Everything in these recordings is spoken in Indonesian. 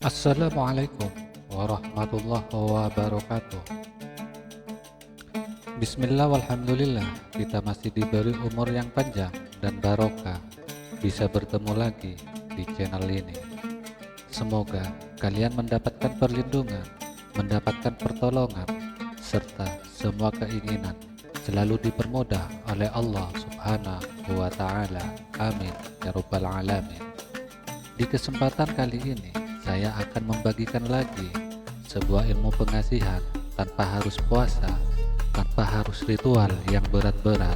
Assalamualaikum warahmatullahi wabarakatuh. Bismillah walhamdulillah, kita masih diberi umur yang panjang dan barokah bisa bertemu lagi di channel ini. Semoga kalian mendapatkan perlindungan, mendapatkan pertolongan, serta semua keinginan selalu dipermudah oleh Allah Subhanahu wa Ta'ala. Amin ya Rabbal Alamin. Di kesempatan kali ini saya akan membagikan lagi sebuah ilmu pengasihan tanpa harus puasa, tanpa harus ritual yang berat-berat.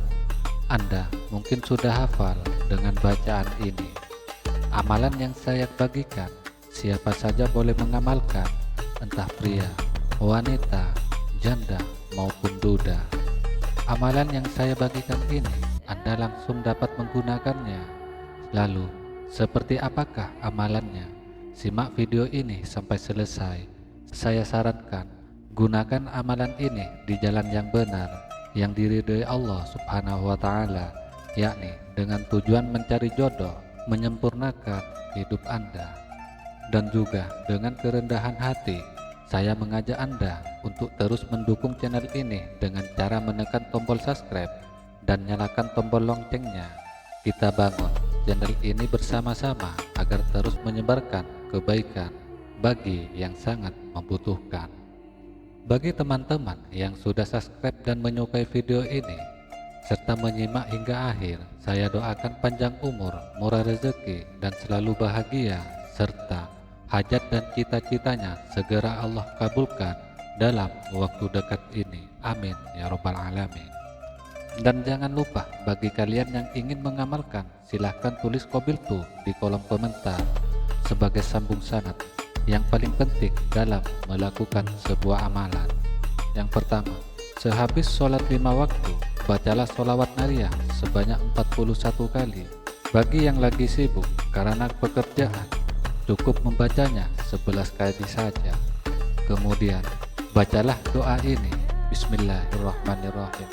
Anda mungkin sudah hafal dengan bacaan ini. Amalan yang saya bagikan, siapa saja boleh mengamalkan, entah pria, wanita, janda, maupun duda. Amalan yang saya bagikan ini, Anda langsung dapat menggunakannya. Lalu, seperti apakah amalannya? Simak video ini sampai selesai. Saya sarankan, gunakan amalan ini di jalan yang benar, yang diridhoi Allah Subhanahu wa Ta'ala, yakni dengan tujuan mencari jodoh, menyempurnakan hidup Anda. Dan juga dengan kerendahan hati, saya mengajak Anda untuk terus mendukung channel ini dengan cara menekan tombol subscribe dan nyalakan tombol loncengnya. Kita bangun channel ini bersama-sama agar terus menyebarkan kebaikan bagi yang sangat membutuhkan. Bagi teman-teman yang sudah subscribe dan menyukai video ini serta menyimak hingga akhir, saya doakan panjang umur, murah rezeki, dan selalu bahagia, serta hajat dan cita-citanya segera Allah kabulkan dalam waktu dekat ini. Amin ya Rabbal Alamin. Dan jangan lupa, bagi kalian yang ingin mengamalkan, silahkan tulis qabiltu di kolom komentar sebagai sambung sanad yang paling penting dalam melakukan sebuah amalan. Yang pertama, sehabis sholat 5 waktu, bacalah sholawat nariyah sebanyak 41 kali. Bagi yang lagi sibuk karena pekerjaan, cukup membacanya 11 kali saja. Kemudian, bacalah doa ini, Bismillahirrahmanirrahim.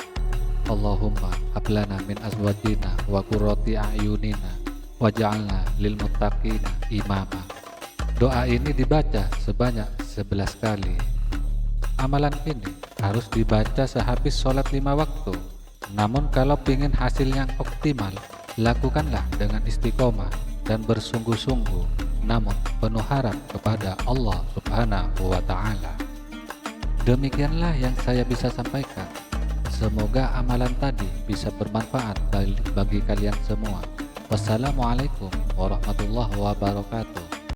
Allahumma hablana min azwajina wa qurrati a'yunina waj'alna lil muttaqina imama. Doa ini dibaca sebanyak 11 kali. Amalan ini harus dibaca sehabis sholat 5 waktu. Namun kalau ingin hasil yang optimal, lakukanlah dengan istiqomah dan bersungguh-sungguh, namun penuh harap kepada Allah Subhanahu wa Ta'ala. Demikianlah yang saya bisa sampaikan. Semoga amalan tadi bisa bermanfaat bagi kalian semua. Wassalamualaikum warahmatullahi wabarakatuh.